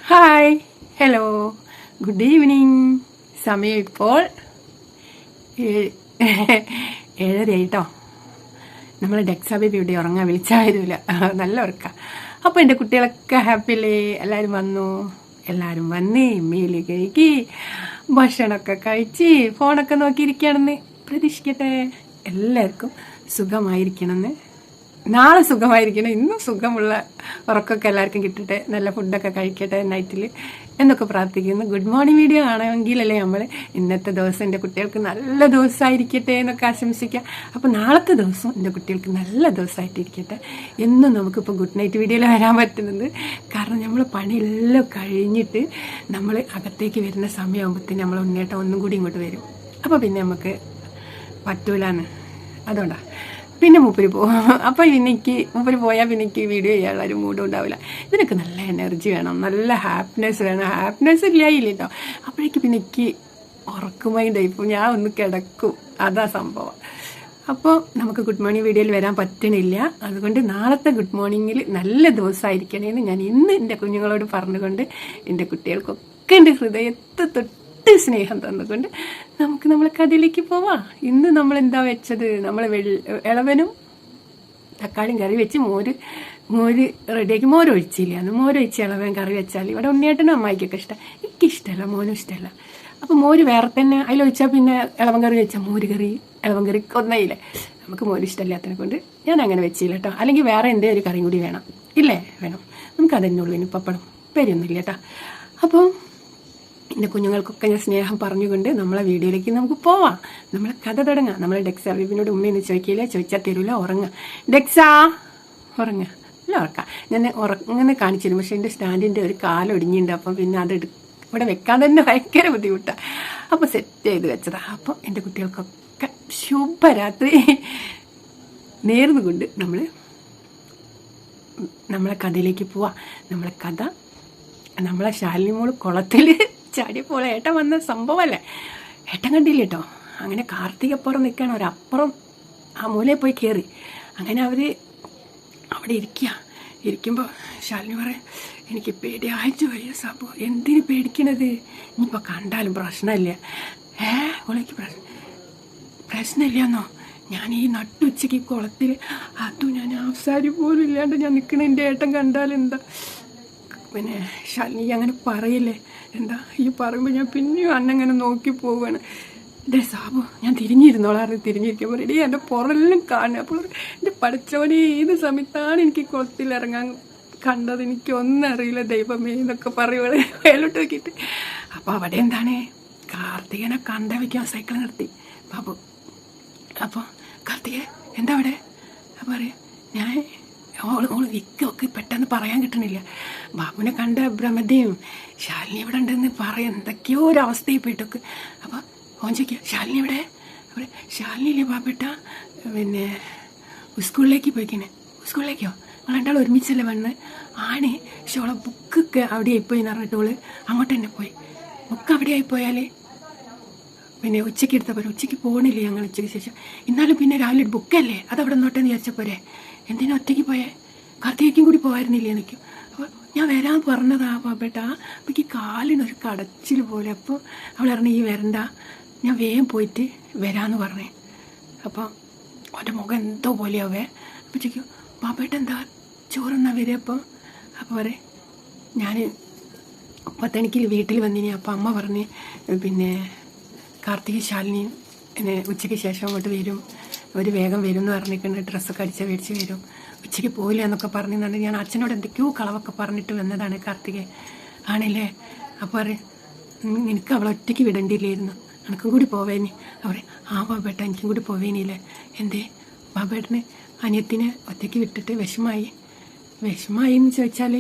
Hi, hello, good evening. സമയം ഇപ്പോൾ 7:30 കേട്ടോ. നമ്മൾ ഡെക്സാ ബേബി ഇവിടെ ഉറങ്ങാൻ വിളിച്ചാൽ വരില്ല, നല്ല ഉറക്കാം. അപ്പോൾ എൻ്റെ കുട്ടികളൊക്കെ ഹാപ്പി അല്ലേ? എല്ലാവരും വന്നു, എല്ലാവരും വന്നേ മേല് കഴുകി ഭക്ഷണമൊക്കെ കഴിച്ച് ഫോണൊക്കെ നോക്കിയിരിക്കുകയാണെന്ന് പ്രതീക്ഷിക്കട്ടെ. എല്ലാവർക്കും സുഖമായിരിക്കണമെന്ന്, നാളെ സുഖമായിരിക്കണം, ഇന്നും സുഖമുള്ള ഉറക്കമൊക്കെ എല്ലാവർക്കും കിട്ടട്ടെ, നല്ല ഫുഡൊക്കെ കഴിക്കട്ടെ നൈറ്റിൽ എന്നൊക്കെ പ്രാർത്ഥിക്കുന്നു. ഗുഡ് മോർണിംഗ് വീഡിയോ ആണെങ്കിലല്ലേ നമ്മൾ ഇന്നത്തെ ദിവസം എൻ്റെ കുട്ടികൾക്ക് നല്ല ദിവസമായിരിക്കട്ടെ എന്നൊക്കെ ആശംസിക്കാം. അപ്പോൾ നാളത്തെ ദിവസം എൻ്റെ കുട്ടികൾക്ക് നല്ല ദിവസമായിട്ടിരിക്കട്ടെ എന്നും നമുക്കിപ്പോൾ ഗുഡ് നൈറ്റ് വീഡിയോയിൽ വരാൻ പറ്റുന്നത്. കാരണം നമ്മൾ പണിയെല്ലാം കഴിഞ്ഞിട്ട് നമ്മൾ അകത്തേക്ക് വരുന്ന സമയമാകുമ്പോഴത്തേന് നമ്മൾ ഉണ്ണേട്ടം ഒന്നും കൂടി ഇങ്ങോട്ട് വരും. അപ്പോൾ പിന്നെ നമുക്ക് പറ്റൂലാന്ന്, അതുകൊണ്ടാണ് പിന്നെ മൂപ്പര് പോകും. അപ്പോൾ മൂപ്പര് പോയാൽ പിന്നെ എനിക്ക് വീഡിയോ ചെയ്യാനുള്ള ഒരു മൂഡും ഉണ്ടാവില്ല. ഇതിനൊക്കെ നല്ല എനർജി വേണം, നല്ല ഹാപ്പിനെസ് വേണം. ഹാപ്പിനെസ് ഇല്ലായില്ല കേട്ടോ. അപ്പോഴേക്ക് പിന്നെ എനിക്ക് ഉറക്കുമായിട്ടായി ഇപ്പോൾ ഞാൻ ഒന്ന് കിടക്കും, അതാ സംഭവം. അപ്പോൾ നമുക്ക് ഗുഡ് മോർണിംഗ് വീഡിയോയിൽ വരാൻ പറ്റണില്ല. അതുകൊണ്ട് നാളത്തെ ഗുഡ് മോർണിംഗിൽ നല്ല ദിവസമായിരിക്കണേന്ന് ഞാൻ ഇന്ന് എൻ്റെ കുഞ്ഞുങ്ങളോട് പറഞ്ഞുകൊണ്ട് എൻ്റെ കുട്ടികൾക്കൊക്കെ എൻ്റെ ഹൃദയത്തെ തൊട്ട് സ്നേഹം തന്നുകൊണ്ട് നമുക്ക് നമ്മളെ കഥയിലേക്ക് പോവാം. ഇന്ന് നമ്മൾ എന്താ വെച്ചത്? നമ്മൾ ഇളവനും തക്കാളിയും കറി വെച്ച് മോര് റെഡിയാക്കി. മോര് ഒഴിച്ചില്ല, അന്ന് മോര് ഒഴിച്ച് ഇളവൻ കറി വെച്ചാൽ ഇവിടെ ഉണ്ണിയേട്ടനും അമ്മായിക്കൊക്കെ ഇഷ്ടം, എനിക്കിഷ്ടമല്ല, മോനും ഇഷ്ടമല്ല. അപ്പോൾ മോര് വേറെ തന്നെ അതിലൊഴിച്ചാൽ പിന്നെ ഇളവൻ കറി വെച്ചാൽ മോര് കറി ഇളവൻ കറി ഒന്നയില്ലേ, നമുക്ക് മോര് ഇഷ്ടമില്ലാത്തതിനെ കൊണ്ട് ഞാൻ അങ്ങനെ വെച്ചില്ല കേട്ടോ. അല്ലെങ്കിൽ വേറെ എന്തെങ്കിലും ഒരു കറിയും കൂടി വേണം, ഇല്ലേ? വേണം, നമുക്ക് അതന്നെ ഉള്ളൂ. ഇനി പപ്പടം പേരൊന്നുമില്ല കേട്ടോ. അപ്പം എൻ്റെ കുഞ്ഞുങ്ങൾക്കൊക്കെ ഞാൻ സ്നേഹം പറഞ്ഞുകൊണ്ട് നമ്മളെ വീഡിയോയിലേക്ക് നമുക്ക് പോവാം. നമ്മളെ കഥ തുടങ്ങാം. നമ്മൾ ഡെക്സാ ബേബിനോട് ഉമ്മയെന്ന് ചോദിക്കില്ല, ചോദിച്ചാൽ തരൂല, ഉറങ്ങുക ഡെക്സാ, ഉറങ്ങുക, അല്ല ഉറക്കാം. ഞാൻ ഉറങ്ങനെ കാണിച്ചിരുന്നു, പക്ഷെ എൻ്റെ സ്റ്റാൻഡിൻ്റെ ഒരു കാലൊടിഞ്ഞിട്ടുണ്ട്. അപ്പം പിന്നെ അത് ഇവിടെ വെക്കാൻ തന്നെ ഭയങ്കര ബുദ്ധിമുട്ടാണ്. അപ്പോൾ സെറ്റ് ചെയ്ത് വെച്ചതാണ്. അപ്പം എൻ്റെ കുട്ടികൾക്കൊക്കെ ശുഭരാത്രി നേർന്നുകൊണ്ട് നമ്മളെ കഥയിലേക്ക് പോവാം. നമ്മളെ കഥ നമ്മളെ ശാലിനി മോള് കുളത്തിൽ ചാടിയപ്പോൾ ഏട്ടൻ വന്ന സംഭവമല്ലേ, ഏട്ടൻ കണ്ടില്ല കേട്ടോ. അങ്ങനെ കാർത്തികപ്പുറം നിൽക്കണം, ഒരപ്പുറം ആ മൂലയിൽ പോയി കയറി. അങ്ങനെ അവർ അവിടെ ഇരിക്കുമ്പോൾ ശാലിനി പറയാം, എനിക്ക് പേടിയായിട്ട് വയ്യ സാബു. എന്തിനു പേടിക്കണത്? ഇനിയിപ്പോൾ കണ്ടാലും പ്രശ്നമില്ല. ഓളേക്ക് പ്രശ്നമില്ലെന്നോ? ഞാൻ ഈ നട്ടുച്ചയ്ക്ക് കുളത്തിൽ അതും ഞാൻ ആസാരി പോലും ഇല്ലാണ്ട് ഞാൻ നിൽക്കണ എൻ്റെ ഏട്ടൻ കണ്ടാലെന്താ? പിന്നെ ശാലിനി അങ്ങനെ പറയില്ലേ, എന്താ ഈ പറയുമ്പോൾ ഞാൻ പിന്നെയും അന്നങ്ങനെ നോക്കി പോവുകയാണ്. എൻ്റെ സാബു ഞാൻ തിരിഞ്ഞിരുന്നോളാറ്. തിരിഞ്ഞിരിക്കുമ്പോൾ റെഡി എൻ്റെ പുറമെല്ലാം കാണുക. അപ്പോൾ എൻ്റെ പഠിച്ചവനെ ഏത് സമയത്താണ് എനിക്ക് കുളത്തിലിറങ്ങാൻ കണ്ടത്, എനിക്കൊന്നും അറിയില്ല ദൈവമേ എന്നൊക്കെ പറയുമ്പോൾ മേലോട്ട് നോക്കിയിട്ട്. അപ്പോൾ അവിടെ എന്താണ്, കാർത്തികനെ കണ്ട വയ്ക്കാൻ സൈക്കിൾ നിർത്തി ബാബു. അപ്പോൾ കാർത്തിക എന്താ അവിടെ? അപ്പോൾ പറയാം, ഞാൻ ഓള് വിക്കൊക്കെ പെട്ടെന്ന് പറയാൻ കിട്ടണില്ല. ബാബുവിനെ കണ്ട ഭ്രമതയും ശാലിനി ഇവിടെ ഉണ്ടെന്ന് പറയാം, എന്തൊക്കെയോ ഒരു അവസ്ഥയിൽ പോയിട്ടൊക്കെ. അപ്പോൾ ഓൻ ചോദിക്കുക, ശാലിനി ഇവിടെ? അവിടെ ശാലിനിയില്ലേ ബാബേട്ട, പിന്നെ സ്കൂളിലേക്ക് പോയിക്കണേ. സ്കൂളിലേക്കോ? നിങ്ങൾ രണ്ടാൾ ഒരുമിച്ചല്ലേ വന്ന്? ആണ്, പക്ഷെ ഓളെ ബുക്കൊക്കെ അവിടെ ആയിപ്പോയി എന്ന് പറഞ്ഞിട്ട് ഓള് അങ്ങോട്ട് തന്നെ പോയി. ബുക്ക് അവിടെ ആയിപ്പോയാൽ പിന്നെ ഉച്ചയ്ക്ക് എടുത്താൽ പോരെ. ഉച്ചയ്ക്ക് പോകണില്ലേ ഞങ്ങൾ ഉച്ചയ്ക്ക് ശേഷം? എന്നാലും പിന്നെ രാവിലെ ബുക്കല്ലേ, അതവിടെ നിന്നോട്ടെന്ന് വിചാരിച്ചാൽ പോരെ. എന്തിനാ ഒറ്റയ്ക്ക് പോയേ? കാർത്തികയ്ക്കും കൂടി പോകായിരുന്നില്ലേ എനിക്ക്? അപ്പോൾ ഞാൻ വരാൻ പറഞ്ഞതാ ബാബേട്ടാ. അപ്പോൾ എനിക്ക് കാലിനൊരു കടച്ചിൽ പോലെ. അപ്പോൾ അവൾ പറഞ്ഞു, ഈ വരണ്ട, ഞാൻ വേഗം പോയിട്ട് വരാമെന്ന് പറഞ്ഞേ. അപ്പോൾ അവൻ്റെ മുഖം എന്തോ പോലെയാവേ. അപ്പോൾ ചോദിക്കും, ബാബേട്ട എന്താ ചോറെന്നാ വരിക? അപ്പോൾ പറയും, ഞാൻ 10 വീട്ടിൽ വന്നിനി. അപ്പോൾ അമ്മ പറഞ്ഞ് പിന്നെ കാർത്തിക ശാലിനി എന്നെ ഉച്ചയ്ക്ക് ശേഷം അങ്ങോട്ട് വരും, ഒരു വേഗം വരും എന്ന് പറഞ്ഞിട്ടുണ്ട്, ഡ്രസ്സൊക്കെ മേടിച്ച് വരും, ഉച്ചയ്ക്ക് പോയില്ല എന്നൊക്കെ പറഞ്ഞിട്ടുണ്ട്. ഞാൻ അച്ഛനോട് എന്തൊക്കെയോ കളവൊക്കെ പറഞ്ഞിട്ട് വന്നതാണ് കാർത്തിക. ആണല്ലേ? അപ്പോൾ പറയും, നിനക്ക് അവളെ ഒറ്റയ്ക്ക് വിടേണ്ടിയില്ലായിരുന്നു, എനിക്കും കൂടി പോവേനി. അവർ ബാബേട്ട എനിക്കും കൂടി പോവേനില്ലേ? എന്തേ ബാബേട്ടന് അനിയത്തിനെ ഒറ്റയ്ക്ക് വിട്ടിട്ട് വിഷമായി എന്ന് ചോദിച്ചാൽ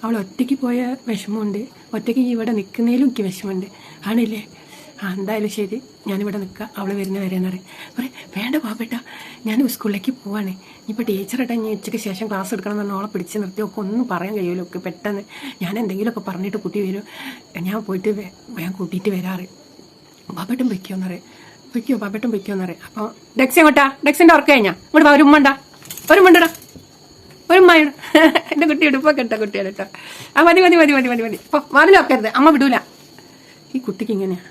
അവൾ ഒറ്റയ്ക്ക് പോയ വിഷമമുണ്ട്, ഒറ്റയ്ക്ക് ഇവിടെ നിൽക്കുന്നതിലും എനിക്ക് വിഷമമുണ്ട്. ആണല്ലേ? എന്തായാലും ശരി, ഞാനിവിടെ നിൽക്കാം, അവൾ വരുന്ന വരെയെന്ന് പറയും. വേണ്ട ബാബേട്ട, ഞാൻ സ്കൂളിലേക്ക് പോവാണ്. ഇപ്പോൾ ടീച്ചറായിട്ട് ഞാൻ ഉച്ചയ്ക്ക് ശേഷം ക്ലാസ് എടുക്കണം എന്ന് പറഞ്ഞാൽ ഓളെ പിടിച്ച് നിർത്തി ഒക്കെ ഒന്നും പറയാൻ കഴിയുമല്ലോ. ഒക്കെ പെട്ടെന്ന് ഞാൻ എന്തെങ്കിലുമൊക്കെ പറഞ്ഞിട്ട് കുട്ടി വരും, ഞാൻ പോയിട്ട് വേഗം കൂട്ടിയിട്ട് വരാറ്. ബാബേട്ടൻ വയ്ക്കുമെന്ന് പറയും. ബാബേട്ടൻ വയ്ക്കുമെന്ന് പറയും. അപ്പോൾ ഡെക്സ് എങ്ങോട്ടാ? ഡെക്സിൻ്റെ ഉറക്കം കഴിഞ്ഞാൽ ഇങ്ങോട്ട് ഒരു ഉമ്മണ്ടാ. ഒരു മഴ എൻ്റെ കുട്ടി ഉടുപ്പൊക്കെ ഇട്ടോ കുട്ടിയാണ് കേട്ടോ. ആ മതി മതി മതി മതി മതി മതി ഇപ്പോൾ വാതിലൊക്കരുത്, അമ്മ വിടൂല. ഈ കുട്ടിക്ക് ഇങ്ങനെയാ.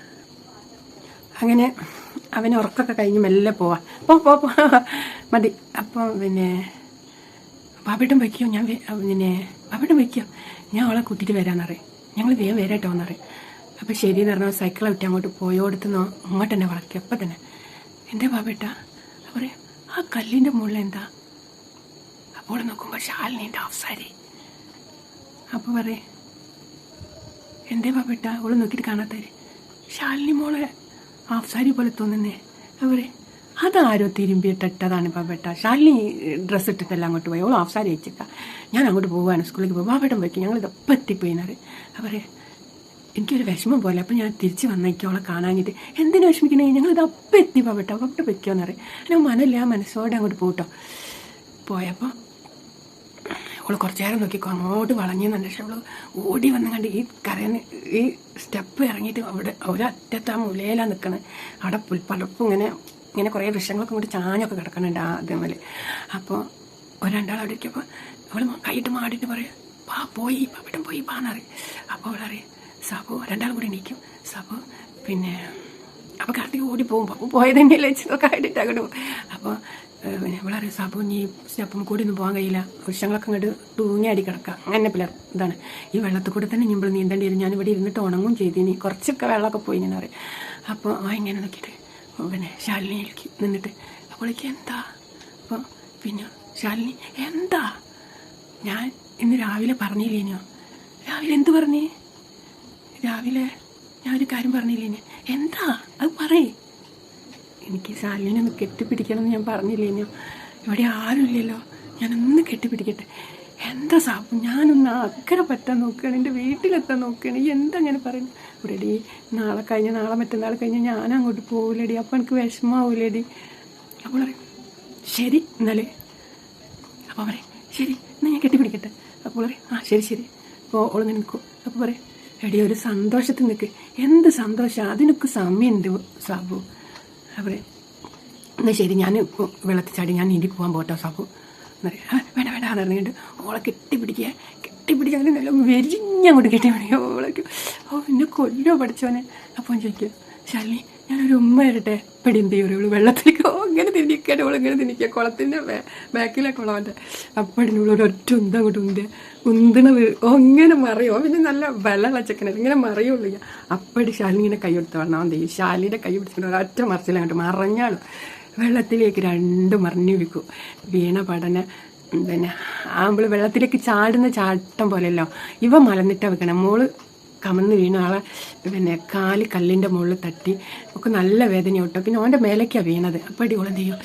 അങ്ങനെ അവന് ഉറക്കൊക്കെ കഴിഞ്ഞ് മെല്ലെ പോവാ. പോ മതി. അപ്പോൾ പിന്നെ ബാബേട്ടൻ വയ്ക്കോ, ഞാൻ പിന്നെ ബാബേട്ടൻ വയ്ക്കോ, ഞാൻ അവളെ കൂട്ടിയിട്ട് വരാമെന്നറിയാം, ഞങ്ങൾ വേഗം വരാട്ടോ എന്നറിയാം. അപ്പോൾ ശരിയെന്ന് പറഞ്ഞാൽ സൈക്കിളെ വിട്ട് അങ്ങോട്ട് പോയോടുത്തുനിന്നോ അങ്ങോട്ട് തന്നെ വളയ്ക്കും. അപ്പം തന്നെ എൻ്റെ ബാബേട്ടാ അവർ ആ കല്ലിൻ്റെ മുകളിൽ എന്താ? അപ്പോൾ നോക്കുമ്പോൾ ശാലിനീൻ്റെ ഹാഫ് സാരി. അപ്പോൾ പറയേ എന്തേ ബാബേട്ടാ അവള് നോക്കിയിട്ട് കാണാത്തവര്? ശാലിനി മോളെ ഹാഫ് സാരി പോലെ തോന്നുന്നേ. അവരെ അതാരോ തിരുമ്പിയിട്ടിട്ടതാണ് ബാബേട്ട. ശാലിനി ഡ്രസ്സ് ഇട്ടിട്ടെല്ലാം അങ്ങോട്ട് പോയി, അവൾ ഹാഫ് സാരി അയച്ചിട്ടാ. ഞാൻ അങ്ങോട്ട് പോവാണ്, സ്കൂളിലേക്ക് പോകും. ബാബേട്ടൻ പോയിക്കും, ഞങ്ങൾ ഇതൊപ്പം എത്തിപ്പോയിന്നത്. അവരെ എനിക്കൊരു വിഷമം പോലെ. അപ്പം ഞാൻ തിരിച്ച് വന്നേക്കും അവളെ കാണാഞ്ഞിട്ട്. എന്തിനു വിഷമിക്കണേ, ഞങ്ങളിത് അപ്പം എത്തി ബാബേട്ട, അപ്പം വെക്കുമെന്നറിയാം. ഞാൻ മനമില്ല, ആ മനസ്സോടെ അങ്ങോട്ട് പോട്ടോ. പോയപ്പോൾ അവൾ കുറച്ച് നേരം നോക്കിക്കോ, അങ്ങോട്ട് വളഞ്ഞെന്നുണ്ട്. പക്ഷെ അവൾ ഓടി വന്ന് കണ്ട് ഈ കരന്ന് ഈ സ്റ്റെപ്പ് ഇറങ്ങിയിട്ട് അവിടെ ഒരറ്റത്ത് ആ മുലയിലാണ് നിൽക്കണത്. അവിടെ പുൽപ്പടപ്പും ഇങ്ങനെ കുറേ വൃക്ഷങ്ങളൊക്കെ കൂടി ചാഞ്ഞൊക്കെ കിടക്കണുണ്ട് ആ അതേപോലെ. അപ്പോൾ രണ്ടാൾ അവിടെ ഇരിക്കുമ്പോൾ അവൾ കൈയിട്ട് മാടിയിട്ട് പറയും, പോയി അവിടെ പോയി പാന്നറിയും. അപ്പോൾ അവളറിയും സാബു, രണ്ടാളും കൂടി എണീക്കും. സാബു പിന്നെ അപ്പോൾ കാർത്തിക് ഓടി പോകും. അപ്പോൾ പോയത് തന്നെയല്ലേ വെച്ചൊക്കെ ആയിട്ട് അങ്ങോട്ട് പോകും. അപ്പോൾ പിന്നെ ഇവളറിയാം സാബു ഇനി സ്റ്റെപ്പം കൂടി ഒന്നും പോകാൻ കഴിയില്ല, വൃക്ഷങ്ങളൊക്കെ അങ്ങോട്ട് തൂങ്ങി അടി കിടക്കുക. അങ്ങനെ പിള്ളേർ ഇതാണ് ഈ വെള്ളത്തിൽ കൂടെ തന്നെ ഞങ്ങൾ നീന്തേണ്ടി വരും. ഞാനിവിടെ ഇരുന്നിട്ട് ഉണങ്ങും ചെയ്തിനി, കുറച്ചൊക്കെ വെള്ളമൊക്കെ പോയി ഞാൻ പറയും. അപ്പോൾ ഇങ്ങനെ നോക്കിയിട്ട് പിന്നെ ശാലിനിയിലേക്ക് നിന്നിട്ട് അപ്പോഴേക്ക് എന്താ? അപ്പോൾ പിന്നെ ശാലിനി എന്താ? ഞാൻ ഇന്ന് രാവിലെ പറഞ്ഞില്ലേനോ? രാവിലെ എന്ത് പറഞ്ഞേ? രാവിലെ ഞാൻ ഒരു കാര്യം പറഞ്ഞില്ലേനോ? എന്താ അത് പറയേ. എനിക്ക് ശാലിനെ ഒന്ന് കെട്ടിപ്പിടിക്കണമെന്ന് ഞാൻ പറഞ്ഞില്ലേനോ? ഇവിടെ ആരുമില്ലല്ലോ, ഞാനൊന്ന് കെട്ടിപ്പിടിക്കട്ടെ. എന്താ സാബു, ഞാനൊന്ന് അക്കരെ പറ്റാൻ നോക്കുകയാണ്, എൻ്റെ വീട്ടിലെത്താൻ നോക്കുകയാണ്. ഈ എന്താ ഞാൻ പറയുന്നു? ഇവിടെടി നാളെ മറ്റന്നാൾ കഴിഞ്ഞ് ഞാൻ അങ്ങോട്ട് പോകില്ലടി, അപ്പം എനിക്ക് വിഷമാവൂലടി. അപ്പോൾ പറയും ശരി എന്നാലേ. അപ്പോൾ പറയും ശരി എന്നാൽ ഞാൻ കെട്ടിപ്പിടിക്കട്ടെ. അപ്പോൾ പറയും ശരി. അപ്പോൾ ഓള് നിൽക്കും. അപ്പോൾ പറയും എടി ഒരു സന്തോഷത്തിൽ നിൽക്ക്. എന്ത് സന്തോഷം, അതിനൊക്കെ സമയമുണ്ട് സാബു. അവരെ എന്നാൽ ശരി, ഞാൻ വെള്ളത്തിൽ ചാടി ഞാൻ നീന്തി പോകാൻ പോട്ടോ സാബു എന്നറിയാം. വേണ്ട എന്ന് പറഞ്ഞിട്ട് ഓളെ കെട്ടിപ്പിടിക്കുക. അങ്ങനെ നല്ല വെരിഞ്ഞങ്ങോട്ട് കെട്ടിപ്പിടിക്കുക. ഓളേക്ക് എന്നെ കൊല്ലോ പഠിച്ചോനെ. അപ്പോൾ ചോദിക്കുക ശാലിനി ഞാനൊരു ഉമ്മ തരട്ടെ. പെടി എന്ത് ചെയ്യും? ഇവള് വെള്ളത്തിലേക്ക് ഇങ്ങനെ തിരിക്കട്ടെ. ഓളിങ്ങനെ തിരിക്കുക, കുളത്തിൻ്റെ ബാക്കിലെ കുളവൻ്റെ. അപ്പടിനുള്ള ഒരൊറ്റ അങ്ങോട്ട് ഉന്തണത് ഇങ്ങനെ മറിയോ. പിന്നെ നല്ല വെള്ളമുള്ള ചെക്കനത് ഇങ്ങനെ മറിയുള്ളൂ. അപ്പടി ശാലിനി ഇങ്ങനെ കൈ കൊടുത്ത് വരണം. എന്ത് ചെയ്യും? ശാലിൻ്റെ കൈ പിടിച്ചിട്ട് ഒരൊറ്റ മറിച്ചിലങ്ങോട്ട് മറിഞ്ഞാളും വെള്ളത്തിലേക്ക് രണ്ടും മറിഞ്ഞു വിൽക്കും. വീണ പഠന പിന്നെ ആമ്പിള് വെള്ളത്തിലേക്ക് ചാടുന്ന ചാട്ടം പോലെയല്ലോ ഇവ മലന്നിട്ടാ വെക്കണം. മോള് കമന്ന് വീണ ആളെ പിന്നെ കാല് കല്ലിൻ്റെ മുകളിൽ തട്ടി ഒക്കെ നല്ല വേദന കിട്ടും. പിന്നെ ഓൻ്റെ മേലേക്കാണ് വീണത്. അപ്പോൾ ഓളെന്ത് ചെയ്യും?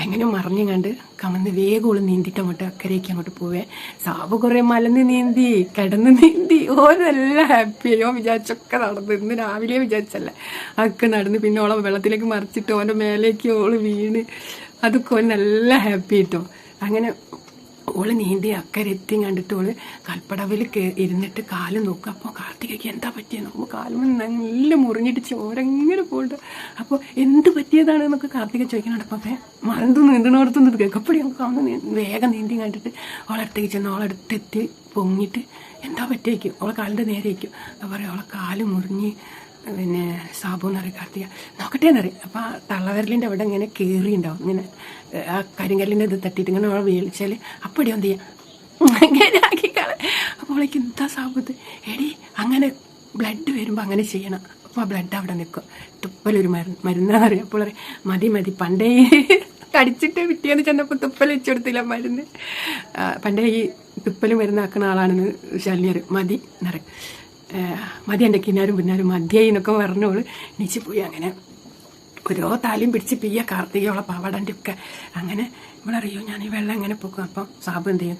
എങ്ങനെയോ മറിഞ്ഞു കണ്ട് കമന്ന് വേഗം ഓള് നീന്തിയിട്ട് അങ്ങോട്ട് അക്കരയ്ക്ക് അങ്ങോട്ട് പോവേ. സാബ് കുറേ മലന്ന് നീന്തി കിടന്ന് നീന്തി ഓരെല്ലാം ഹാപ്പിയായി. ഓൻ വിചാരിച്ചൊക്കെ നടന്നു. ഇന്ന് രാവിലെ വിചാരിച്ചല്ലേ ഒക്കെ നടന്ന്. പിന്നെ ഓളെ വെള്ളത്തിലേക്ക് മറിച്ചിട്ട് ഓൻ്റെ മേലേക്ക് ഓള് വീണ് അതൊക്കെ ഓൻ നല്ല ഹാപ്പി കിട്ടും. അങ്ങനെ ഓള് നീന്തി അക്കരെത്തി കണ്ടിട്ട് ഓള് കൽപ്പടവിൽ ഇരുന്നിട്ട് കാല് നോക്കുക. അപ്പോൾ കാർത്തികയ്ക്ക് എന്താ പറ്റിയത് നോക്കുമ്പോൾ കാലും നല്ല മുറിഞ്ഞിട്ട് ചോരങ്ങനെ പോയിട്ട്. അപ്പോൾ എന്ത് പറ്റിയതാണ് എന്നൊക്കെ കാർത്തിക ചോദിക്കണം. അപ്പോൾ മറന്നു നീന്തണോടത്തൊന്നും കേൾക്കപ്പടി നമുക്ക് അന്ന് വേഗം നീന്തി കണ്ടിട്ട് ഓളടുത്തേക്ക് ചെന്ന് ഓളടുത്തെത്തി പൊങ്ങിയിട്ട് എന്താ പറ്റിയേക്കും? ഓളെ കാലിൻ്റെ നേരേക്കും. അപ്പോൾ പറയും ഓളെ കാല് മുറിഞ്ഞ് പിന്നെ സാബു എന്നറിയും. കാർത്തിക നോക്കട്ടെ എന്നറിയും. അപ്പോൾ ആ തള്ളവിരലിൻ്റെ അവിടെ ഇങ്ങനെ കയറിയുണ്ടാവും. ഇങ്ങനെ ആ കരിങ്കല്ലിൻ്റെ ഇത് തട്ടിയിട്ട് ഇങ്ങനെ അവളെ വീഴ്ചയിൽ അപ്പടി എന്ത് ചെയ്യാം അങ്ങനെ ആക്കിക്കാളെ. അപ്പോൾ അവളേക്ക് എന്താ സാബത്ത് എടി അങ്ങനെ ബ്ലഡ് വരുമ്പോൾ അങ്ങനെ ചെയ്യണം. അപ്പോൾ ആ ബ്ലഡ് അവിടെ നിൽക്കും. തുപ്പലൊരു മരുന്നാന്നറിയാം. അപ്പോൾ മതി പണ്ടേ കടിച്ചിട്ട് പിറ്റേന്ന് ചെന്നപ്പോൾ തുപ്പൽ വെച്ച് കൊടുത്തില്ല മരുന്ന്. പണ്ടേ ഈ തുപ്പൽ മരുന്നാക്കുന്ന ആളാണെന്ന് ശല്യർ മതി എന്നറിയാം. മതി എൻ്റെ കിന്നാരും പിന്നാരും മതിയായി എന്നൊക്കെ പറഞ്ഞോള് എണീച്ച് പോയി. അങ്ങനെ ഓരോ താലിയും പിടിച്ച് പിയ്യ കാർത്തികയോളെ പാവാടൻ്റെ ഒക്കെ. അങ്ങനെ ഇവളറിയോ ഞാൻ ഈ വെള്ളം എങ്ങനെ പോകും. അപ്പം സാബ് എന്ത് ചെയ്യും?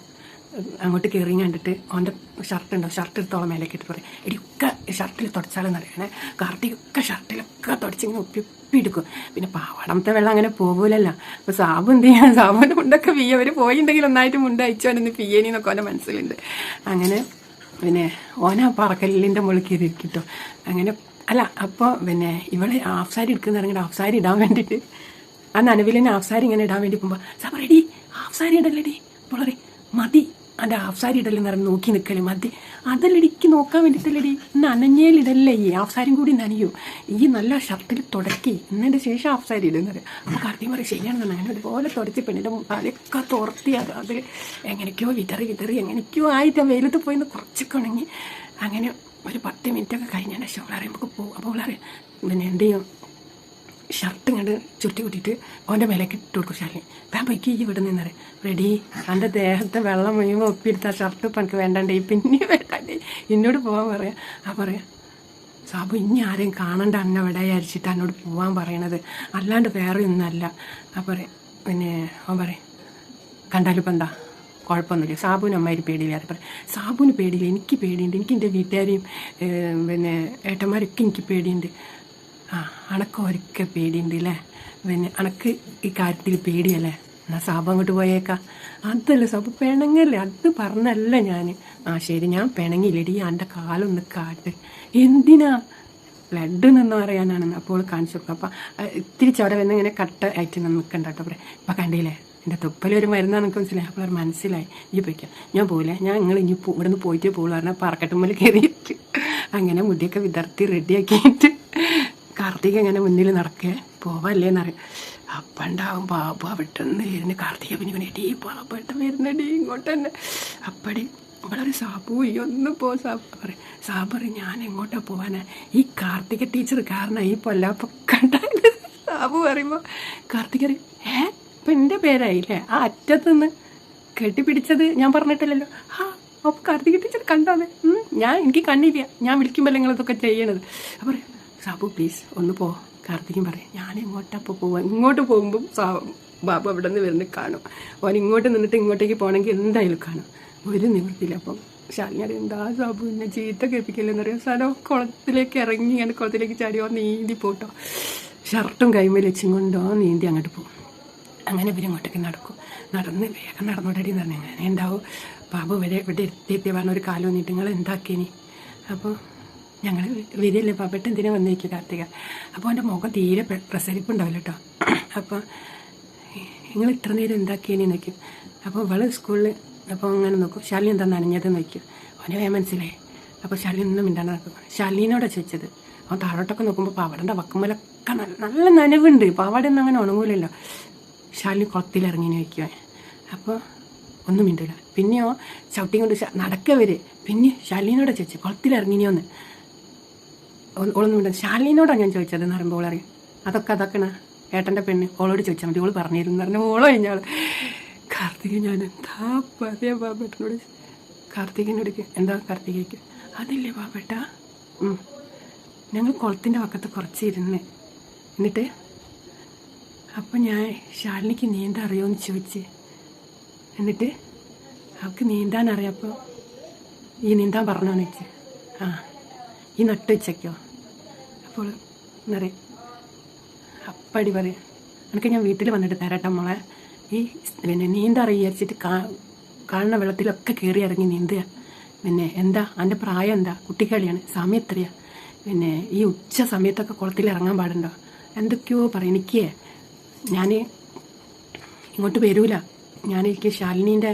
അങ്ങോട്ട് കയറി കണ്ടിട്ട് ഓൻ്റെ ഷർട്ടുണ്ടോ ഷർട്ട് എടുത്തോളം മേലേക്ക് ഇട്ട് പറയും എടി ഒക്കെ ഷർട്ടിൽ തുടച്ചാലെന്ന് അറിയണേ. കാർത്തികൊക്കെ ഷർട്ടിലൊക്കെ തുടച്ചിങ്ങനെ ഒപ്പിയെടുക്കും. പിന്നെ പാവാടത്തെ വെള്ളം അങ്ങനെ പോകൂലല്ലോ. അപ്പോൾ സാബ് എന്ത് ചെയ്യാൻ സാബിൻ്റെ മുണ്ടൊക്കെ പിയ്യ അവർ പോയിട്ടുണ്ടെങ്കിൽ ഒന്നായിട്ട് മുണ്ട് അയച്ചോണ്ടെന്ന് പിയ്യനിന്നൊക്കെ ഓൻ്റെ മനസ്സിലുണ്ട്. അങ്ങനെ പിന്നെ ഓന പറക്കല്ലിൻ്റെ മുകളിൽ കയറിയിരിക്കട്ടോ. അങ്ങനെ അല്ല അപ്പോൾ പിന്നെ ഇവളെ ഹാഫ് സാരി എടുക്കുന്ന ഇറങ്ങിയിട്ട് ഹാഫ് സാരി ഇടാൻ വേണ്ടിയിട്ട് ആ നനവിൽ തന്നെ ഹാഫ് സാരി ഇങ്ങനെ ഇടാൻ വേണ്ടി പോകുമ്പോൾ സാബ് റെഡി ഹാഫ് സാരി ഇടല്ലേടി. അപ്പോൾ പറയും മതി എൻ്റെ ഹാഫ് സാരി ഇടലെന്ന് പറഞ്ഞ് നോക്കി നിൽക്കല് മതി. അതല്ലടിക്ക് നോക്കാൻ വേണ്ടിയിട്ടല്ലടി, ഇന്ന് അനഞ്ഞേലിടല്ലേ ഈ ഹാഫ് സാരിയും കൂടി നനയും, ഈ നല്ല ഷർട്ടിൽ തുടക്കി എന്നതിൻ്റെ ശേഷം ഹാഫ് സാരി ഇടുന്ന പറയും. അപ്പോൾ കാർത്തിക പറയും ശരിയാണെന്ന്. അങ്ങനെ ഒരുപോലെ തുടച്ച് പെണ്ണിൻ്റെ തലയൊക്കെ തോർത്തി അത് എങ്ങനെയൊക്കെയോ വിതറി എങ്ങനെയൊക്കെയോ ആയിട്ട് ആ വെയിലത്ത് പോയി കുറച്ചൊക്കെ ഉണങ്ങി. അങ്ങനെ ഒരു 10 മിനിറ്റൊക്കെ കഴിഞ്ഞാൽ ശേഷം അവളറിയുമ്പോൾ പോകും. അപ്പോൾ അവളറിയാം പിന്നെ എന്ത് ചെയ്യും, ഷർട്ട് ഇങ്ങോട്ട് ചുരുട്ടി കൂട്ടിയിട്ട് അവൻ്റെ മേലേക്ക് ഇട്ട് കൊടുക്കും. ശാലിനി ഞാൻ പൊയ്ക്ക് ഈ ഇവിടെ നിന്നറിയാം റെഡി, എൻ്റെ ദേഹത്തെ വെള്ളം മുഴുവൻ ഒപ്പിയെടുത്ത ഷർട്ട് ഇപ്പം എനിക്ക് വേണ്ടണ്ടേ, പിന്നെ വേണ്ടേ എന്നോട് പോകാൻ പറയാം. ആ പറയാം സാബു ഇനി ആരെയും കാണണ്ട അന്ന ഇവിടെ അരിച്ചിട്ട് എന്നോട് പോകാൻ പറയണത്, അല്ലാണ്ട് വേറെ ഒന്നല്ല. ആ പറയാം പിന്നെ അവൻ പറയും കണ്ടാലും ഇപ്പം എന്താ കുഴപ്പമൊന്നുമില്ല, സാബുവിന് അമ്മമാര് പേടിയില്ല. പറയാം സാബുവിന് പേടിയില്ല, എനിക്ക് പേടിയുണ്ട്, എനിക്ക് എൻ്റെ വീട്ടുകാരെയും പിന്നെ ഏട്ടന്മാരൊക്കെ എനിക്ക് പേടിയുണ്ട്. ആ അണക്ക് ഒരിക്കൽ പേടിയുണ്ട് അല്ലേ, പിന്നെ അണക്ക് ഈ കാര്യത്തിൽ പേടിയല്ലേ, എന്നാൽ സാബു അങ്ങോട്ട് പോയേക്കാം. അതല്ല സാബു പിണങ്ങല്ലേ, അത് പറഞ്ഞല്ല ഞാൻ. ആ ശരി ഞാൻ പിണങ്ങിയില്ലടി, എൻ്റെ കാലൊന്ന് കാട്ട്, എന്തിനാ ബ്ലഡ് നിന്ന് പറയാനാണെന്ന്. അപ്പോൾ കാണിച്ചു കൊടുക്കും. അപ്പം ഇത്തിരി ചോര വന്ന് ഇങ്ങനെ കട്ട ആയിട്ട് നിൽക്കണ്ട കേട്ടോ. പറയാം ഇപ്പം കണ്ടില്ലേ എൻ്റെ തുപ്പലൊരു മരുന്നാണ് എനിക്ക് മനസ്സിലായി. അപ്പോൾ മനസ്സിലായി ഈ പോയിക്കാം, ഞാൻ പോകില്ല, ഞാൻ നിങ്ങൾ ഇനി ഇവിടെ നിന്ന് പോയിട്ടേ പോകുള്ളൂ പറഞ്ഞാൽ പറക്കട്ടുമ്പോൾ കയറിയിരിക്കും. അങ്ങനെ മുടിയൊക്കെ വിതർത്തി റെഡിയാക്കിയിട്ട് കാർത്തിക ഇങ്ങനെ മുന്നിൽ നടക്കുക പോവല്ലേന്നറിയാം. അപ്പം ഉണ്ടാവും പാപ്പ പെട്ടെന്ന് വരുന്ന കാർത്തിക പിന്നെ എടീ പാപ്പട്ട വരുന്നടി ഇങ്ങോട്ട് തന്നെ. അപ്പടി വളരെ സാബു ഈ ഒന്ന് പോ സാബു പറയും. സാബു പറയും ഞാൻ എങ്ങോട്ടാ പോവാനാ, ഈ കാർത്തിക ടീച്ചർ കാരണം ഈ പൊല്ലാപ്പൊക്കെ സാബു പറയുമ്പോൾ കാർത്തിക പറയും ഇപ്പം എൻ്റെ പേരായില്ലേ, ആ അറ്റത്തുനിന്ന് കെട്ടിപ്പിടിച്ചത് ഞാൻ പറഞ്ഞിട്ടില്ലല്ലോ. ആ അപ്പോൾ കാർത്തിക ടീച്ചർ കണ്ടാതെ ഞാൻ എനിക്ക് കണ്ണില്ല, ഞാൻ വിളിക്കുമ്പോൾ നിങ്ങളിതൊക്കെ ചെയ്യണത്. അപ്പം പറയും സാബു പ്ലീസ് ഒന്ന് പോ. കാർത്തികൻ പറയും ഞാൻ എങ്ങോട്ടപ്പോൾ പോവാം, ഇങ്ങോട്ട് പോകുമ്പം ബാബു അവിടെ നിന്ന് വരുന്നത് കാണും, ഓൻ ഇങ്ങോട്ട് നിന്നിട്ട് ഇങ്ങോട്ടേക്ക് പോകണമെങ്കിൽ എന്തായാലും കാണും, ഒരു നിവൃത്തിയില്ല. അപ്പം ശാലിനി അറിയാം എന്താ സാബു എന്നെ ചീത്ത കേൾപ്പിക്കില്ലെന്ന് പറയാം. സ്ഥലം കുളത്തിലേക്ക് ഇറങ്ങി അങ്ങനെ കുളത്തിലേക്ക് ചാടിയോ നീന്തി പോട്ടോ, ഷർട്ടും കൈമേൽ വെച്ചും കൊണ്ടോ നീന്തി അങ്ങോട്ട് പോകും. അങ്ങനെ ഇവർ ഇങ്ങോട്ടേക്ക് നടക്കും. നടന്ന് വേഗം നടന്നോടടി എന്ന് പറഞ്ഞാൽ അങ്ങനെ ഉണ്ടാവും. ബാബു ഇവിടെ എത്തിയെത്തിയ പറഞ്ഞ ഒരു കാലം വന്നിട്ട് നിങ്ങൾ എന്താക്കിയനി. അപ്പോൾ ഞങ്ങൾ വരില്ലേ പാപ്പട്ട് എന്തിനാ വന്നിരിക്കും കാർത്തിക. അപ്പോൾ എൻ്റെ മുഖം തീരെ പ്രസരിപ്പുണ്ടാവില്ല കേട്ടോ. അപ്പോൾ നിങ്ങൾ ഇത്ര നേരം എന്താക്കിയേനെ നോക്കും. അപ്പോൾ ഇവള് സ്കൂളിൽ അപ്പോൾ അങ്ങനെ നോക്കും, ശാലിനി എന്താ നനഞ്ഞതെന്ന് നോക്കും. അവനെ മനസ്സിലായി. അപ്പോൾ ശാലിനി ഒന്നും മിണ്ടാണ്ട് നടക്കും. ശാലിനോടാണ് ചോദിച്ചത്. അവൻ താഴോട്ടൊക്കെ നോക്കുമ്പോൾ പാവടൻ്റെ വക്കുമ്പലൊക്കെ നല്ല നനവുണ്ട്, പാവാടയൊന്നും അങ്ങനെ ഉണങ്ങൂലല്ലോ. ശാലിനി കുളത്തിലിറങ്ങിന് വയ്ക്കുവാൻ. അപ്പോൾ ഒന്നും മിണ്ടില്ല. പിന്നെയോ ചവിട്ടിയും കൊണ്ട് നടക്കവര് പിന്നെ ശാലിനോടെ ചോദിച്ചു കുളത്തിലിറങ്ങിനോന്ന്. ഓളൊന്നും മിണ്ട. ശാലിനോടാണ് ഞാൻ ചോദിച്ചത് എന്ന് പറയുമ്പോൾ ഓളറിയും അതൊക്കെ ഏട്ടൻ്റെ പെണ്ണ് ഓളോട് ചോദിച്ചാൽ മതി, ഓള് പറഞ്ഞിരുന്നു പറഞ്ഞ ഓളോ കഴിഞ്ഞാൾ. കാർത്തിക ഞാൻ എന്താ പറയാ ബാബേട്ടനോട്. കാർത്തികനോട് എന്താ കാർത്തികയ്ക്ക് അതില്ലേ ബാബേട്ട, ഞങ്ങൾ കുളത്തിൻ്റെ പക്കത്ത് കുറച്ച് ഇരുന്ന് എന്നിട്ട് അപ്പം ഞാൻ ശാലിനിക്ക് നീന്താൻ അറിയുമെന്ന് ചോദിച്ച്, എന്നിട്ട് അവൾക്ക് നീന്താൻ അറിയാപ്പോൾ ഈ നീന്താൻ പറഞ്ഞോന്ന് വെച്ച്. ആ ഈ നട്ട് വെച്ചോ. അപ്പോൾ എന്നറിയാം അപ്പടി പറയാം എനിക്ക് ഞാൻ വീട്ടിൽ വന്നിട്ട് തരാട്ടെ മോളെ, ഈ പിന്നെ നീന്താൻ വിചാരിച്ചിട്ട് കാണുന്ന വെള്ളത്തിലൊക്കെ കയറി ഇറങ്ങി നീന്തുക. പിന്നെ എന്താ എൻ്റെ പ്രായം എന്താ, കുട്ടിക്കളിയാണ്, സമയം എത്രയാ, പിന്നെ ഈ ഉച്ച സമയത്തൊക്കെ കുളത്തിൽ ഇറങ്ങാൻ പാടുണ്ടോ, എന്തൊക്കെയോ പറയും. എനിക്ക് ഞാൻ ഇങ്ങോട്ട് വരൂല, എനിക്ക് ശാലിനീൻ്റെ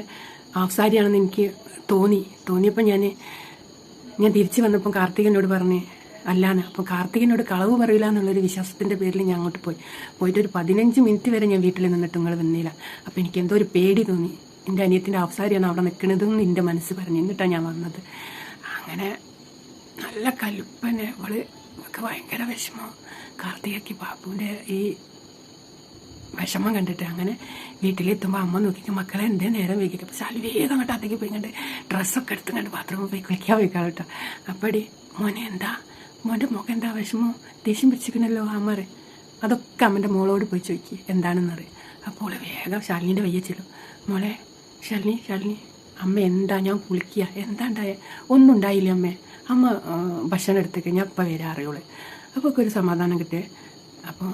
ഹാഫ് സാരിയാണെന്ന് എനിക്ക് തോന്നിയപ്പോൾ ഞാൻ തിരിച്ച് വന്നപ്പോൾ കാർത്തികനോട് പറഞ്ഞ് അല്ലാന്ന്. അപ്പോൾ കാർത്തികനോട് കളവ് പറയില്ല എന്നുള്ളൊരു വിശ്വാസത്തിൻ്റെ പേരിൽ ഞാൻ അങ്ങോട്ട് പോയിട്ടൊരു 15 മിനിറ്റ് വരെ ഞാൻ വീട്ടിൽ നിന്നിട്ട് നിങ്ങൾ വന്നില്ല. അപ്പോൾ എനിക്ക് എന്തോ ഒരു പേടി തോന്നി, എൻ്റെ അനിയത്തിൻ്റെ ഹാഫ് സാരിയാണ് അവിടെ നിൽക്കണതെന്ന് എൻ്റെ മനസ്സ് പറഞ്ഞു. എന്നിട്ടാണ് ഞാൻ വന്നത്. അങ്ങനെ നല്ല കലുപ്പനെ ഒക്കെ ഭയങ്കര വിഷമം കാർത്തികയ്ക്ക് ബാബുവിൻ്റെ ഈ വിഷമം കണ്ടിട്ട്. അങ്ങനെ വീട്ടിലെത്തുമ്പോൾ അമ്മ നോക്കിയിട്ട് മക്കളെ എന്തേ നേരം വൈകിട്ട്. അപ്പോൾ ശാലി വേഗം അങ്ങോട്ട് അത്തേക്ക് പോയി കണ്ട് ഡ്രസ്സൊക്കെ എടുത്തുകൊണ്ട് ബാത്റൂമിൽ പോയി കുളിക്കാൻ പോയിക്കാൾ കേട്ടോ. അപ്പടി മോനെ എന്താ, മോൻ്റെ മുഖം എന്താ വിഷമോ, ദേഷ്യം പിടിച്ചിരിക്കണല്ലോ അമ്മറെ. അതൊക്കെ അമ്മൻ്റെ മോളോട് പോയി ചോദിക്കുക എന്താണെന്നറിയാം. അപ്പോൾ വേഗം ശാലിനീൻ്റെ വയ്യ ചെല്ലും. മോളെ ശാലിനി അമ്മ എന്താ, ഞാൻ കുളിക്കുക, എന്താ ഉണ്ടായ, ഒന്നും ഉണ്ടായില്ല അമ്മ ഭക്ഷണം എടുത്തേക്ക് ഞാൻ ഇപ്പം വരെ അറിയുള്ളൂ. അപ്പോൾ ഒക്കെ ഒരു സമാധാനം കിട്ടിയേ. അപ്പോൾ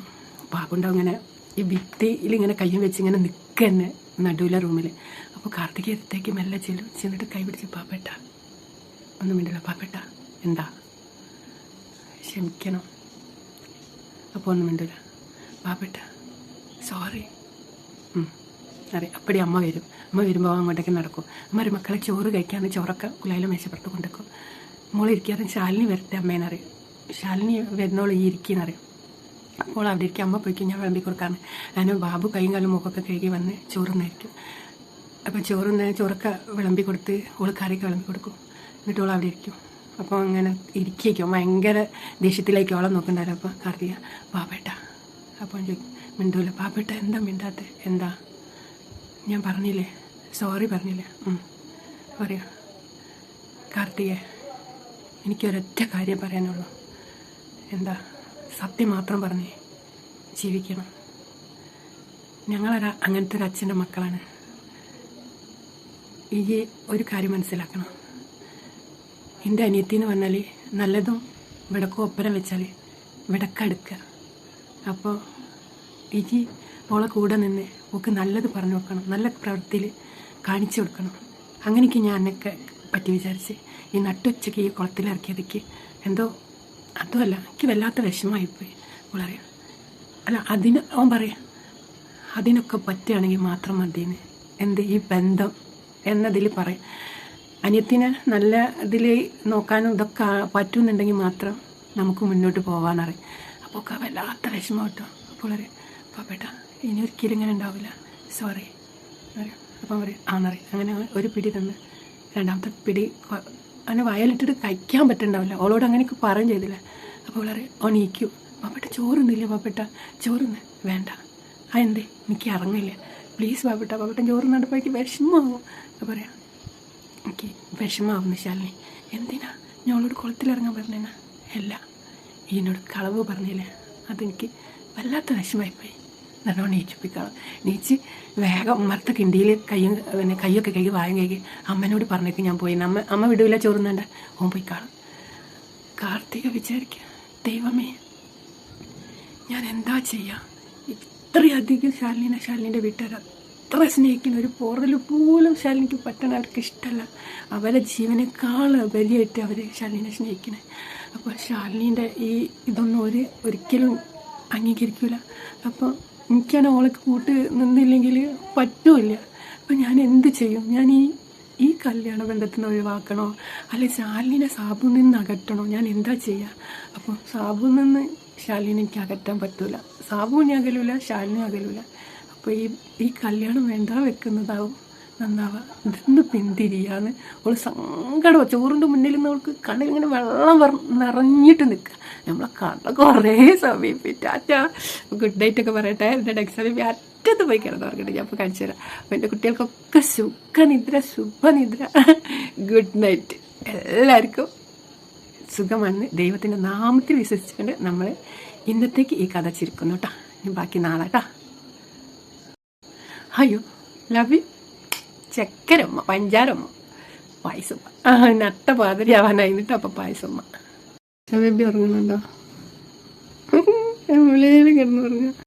പാപ്പുണ്ടാവും ഇങ്ങനെ ഈ ഭിത്തിയിൽ ഇങ്ങനെ കയ്യും വെച്ച് ഇങ്ങനെ നിൽക്കുക തന്നെ നടുവിലെ റൂമിൽ. അപ്പോൾ കാർത്തിക എടുത്തേക്ക് മെല്ലെ ചെന്നിട്ട് കൈ പിടിച്ച് പാപ്പേട്ട ഒന്നും മിണ്ടില്ല, പാപ്പേട്ട എന്താ ക്ഷമിക്കണം. അപ്പോൾ ഒന്നും മിണ്ടില്ല, പാപ്പേട്ട സോറി. അറിയാം. അപ്പടി അമ്മ വരും. അമ്മ വരുമ്പോൾ അങ്ങോട്ടേക്ക് നടക്കും. അമ്മ ഒരു മക്കളെ ചോറ് കഴിക്കാന്ന് ചോറൊക്കെ കുലായിലെ മേശപ്പുറത്ത് കൊണ്ടുവെക്കും. മോളെ ഇരിക്കാതെ ശാലിനി വരട്ടെ അമ്മേനറിയും. ശാലിനി വരുന്നോളൂ ഈ ഇരിക്കുന്നറിയും. അപ്പോൾ അവിടെ ഇരിക്കും. അമ്മ പോയിക്കും, ഞാൻ വിളമ്പി കൊടുക്കാറ്. അതിന് ബാബു കൈയും കാലും മുഖമൊക്കെ കഴുകി വന്ന് ചോറുന്നായിരിക്കും. അപ്പം ചോറൊക്കെ വിളമ്പി കൊടുത്ത് ഓള് കറിയൊക്കെ വിളമ്പി കൊടുക്കും. എന്നിട്ട് ഓൾ അവിടെ ഇരിക്കും. അപ്പോൾ അങ്ങനെ ഇരിക്കും. ഭയങ്കര ദേഷ്യത്തിലേക്ക് ഓളെ നോക്കണ്ടായിരുന്നു. അപ്പോൾ കാർത്തിക പാപ്പേട്ട. അപ്പോൾ ചോദിക്കും, മിണ്ടൂല. പാപ്പേട്ട എന്താ മിണ്ടാത്തെ? എന്താ ഞാൻ പറഞ്ഞില്ലേ, സോറി പറഞ്ഞില്ലേ? പറയാ കാർത്തിക, എനിക്കൊരൊറ്റ കാര്യം പറയാനുള്ളൂ. എന്താ? സത്യം മാത്രം പറഞ്ഞേ ജീവിക്കണം. അങ്ങനത്തെ ഒരു അച്ഛൻ്റെ മക്കളാണ്. ഈ ഒരു കാര്യം മനസ്സിലാക്കണം. എൻ്റെ അനിയത്തിന്ന് പറഞ്ഞാൽ നല്ലതും വിടക്കും ഒപ്പരം വെച്ചാൽ വിടക്കെടുക്കുക. അപ്പോൾ ഈ ഓളെ കൂടെ നിന്ന് ഓക്ക് നല്ലത് പറഞ്ഞു കൊടുക്കണം, നല്ല പ്രവൃത്തിയിൽ കാണിച്ചു കൊടുക്കണം. അങ്ങനെയൊക്കെ ഞാൻ എന്നൊക്കെ പറ്റി വിചാരിച്ച് ഈ നട്ടുച്ചയ്ക്ക് ഈ കുളത്തിലിറക്കിയതൊക്കെ എന്തോ അതുമല്ല, എനിക്ക് വല്ലാത്ത വിഷമമായിപ്പോയി. ഓളറിയാം അല്ല അവൻ പറയാം അതിനൊക്കെ പറ്റുകയാണെങ്കിൽ മാത്രം മതിയെന്ന്. എന്ത് ഈ ബന്ധം എന്നതിൽ പറയും. അനിയത്തിനെ നല്ല ഇതിൽ നോക്കാനും ഇതൊക്കെ പറ്റുന്നുണ്ടെങ്കിൽ മാത്രം നമുക്ക് മുന്നോട്ട് പോകാനറിയും. അപ്പോൾ ഒക്കെ വല്ലാത്ത വിഷമം കേട്ടോ. അപ്പോൾ അറിയാം പാപ്പേട്ട ഇനി ഒരിക്കലും ഇങ്ങനെ ഉണ്ടാവില്ല, സോറി അറിയാം. അപ്പം പറയും ആണെന്നറിയാം. അങ്ങനെ ഒരു പിടി തന്ന് രണ്ടാമത്തെ പിടി അങ്ങനെ വയലിട്ടിട്ട് കഴിക്കാൻ പറ്റുന്നുണ്ടാവില്ല. അവളോട് അങ്ങനെയൊക്കെ പറയും ചെയ്തില്ല. അപ്പോൾ അവളറിയാം ഓണീക്കും, പാപ്പേട്ട ചോറുന്നില്ല, പാപ്പേട്ട ചോറുന്ന് വേണ്ട. എന്തേ എനിക്ക് ഇറങ്ങില്ല, പ്ലീസ് പാപ്പേട്ട ചോറുന്നാണ്ട് പോയിക്ക് വിഷമമാവും. അപ്പോൾ പറയാം എനിക്ക് വിഷമാവുന്നു ശാലിനി. എന്തിനാ ഞാൻ അവളോട് കുളത്തിലിറങ്ങാൻ പറഞ്ഞേനാ? അല്ല എന്നോട് കളവ് പറഞ്ഞില്ലേ, അതെനിക്ക് വല്ലാത്ത വിഷമായിപ്പോയി. നല്ലോണം നീച്ചിപ്പിക്കണം. നീച്ച് വേഗം ഉമ്മർത്ത കിണ്ടിയിൽ കൈയൊക്കെ കഴുകി വായം കഴുകി അമ്മനോട് പറഞ്ഞേക്ക് ഞാൻ പോയി. അമ്മ വിടൂല ചോറുന്നണ്ട, ഓൻ പോയി കാണും. കാർത്തിക വിചാരിക്കുക, ദൈവമേ ഞാൻ എന്താ ചെയ്യുക? ഇത്രയധികം ശാലിനിൻ്റെ വീട്ടുകാർ അത്ര സ്നേഹിക്കുന്ന ഒരു പോറൽ പോലും ശാലിനിക്ക് പറ്റണ അവർക്ക് ഇഷ്ടമല്ല. അവരെ ജീവനേക്കാൾ വലിയായിട്ട് അവർ ശാലിനിനെ സ്നേഹിക്കണേ. അപ്പോൾ ശാലിനിൻ്റെ ഈ ഇതൊന്നും ഒരിക്കലും അംഗീകരിക്കില്ല. അപ്പോൾ എനിക്കാണ് ഓളെ കൂട്ട് നിന്നില്ലെങ്കിൽ പറ്റുമില്ല. അപ്പം ഞാൻ എന്ത് ചെയ്യും? ഞാൻ ഈ കല്യാണ ബന്ധത്തിൽ നിന്ന് ഒഴിവാക്കണോ, അല്ലെങ്കിൽ ശാലിനിനെ സാബുവിൽ നിന്ന് അകറ്റണോ? ഞാൻ എന്താ ചെയ്യുക? അപ്പോൾ സാബുവിൽ നിന്ന് ശാലിനി എനിക്ക് അകറ്റാൻ പറ്റൂല. സാബുവിനെ അകലൂല, ശാലിനി അകലൂല. അപ്പോൾ ഈ കല്യാണം വേണ്ട വെക്കുന്നതാവും നന്നാവുക. ഇതൊന്ന് പിന്തിരിയാന്ന് അവൾ സങ്കടം. ചോറിൻ്റെ മുന്നിൽ നിന്ന് അവൾക്ക് കണ്ണിലിങ്ങനെ വെള്ളം നിറഞ്ഞിട്ട് നിൽക്കുക. നമ്മളെ കണ്ട കുറേ സമീപിറ്റാറ്റ ഗുഡ് നൈറ്റ് ഒക്കെ പറയട്ടെ. എൻ്റെ എക്സാമിൽ അറ്റത്ത് പോയി കിടന്നു പറഞ്ഞിട്ട് ഞാൻ ഇപ്പോൾ കാണിച്ചു തരാം. അപ്പോൾ എൻ്റെ കുട്ടികൾക്കൊക്കെ ശുഭനിദ്ര ഗുഡ് നൈറ്റ്. എല്ലാവർക്കും സുഖമാണ്. ദൈവത്തിൻ്റെ നാമത്തിൽ വിശ്വസിച്ചുകൊണ്ട് നമ്മൾ ഇന്നത്തേക്ക് ഈ കഥ ചിരിക്കുന്നു കേട്ടോ. ഇനി ബാക്കി നാളാട്ടാ. അയ്യോ ലവ് യു. ചക്കരമ്മ, പഞ്ചാരമ്മ, പായസമ്മ. നട്ട പാതിരിയാവാനായിട്ട് അപ്പം പായസമ്മ. ബേബി ഉറങ്ങുന്നുണ്ടോ? കിടന്നു പറഞ്ഞു.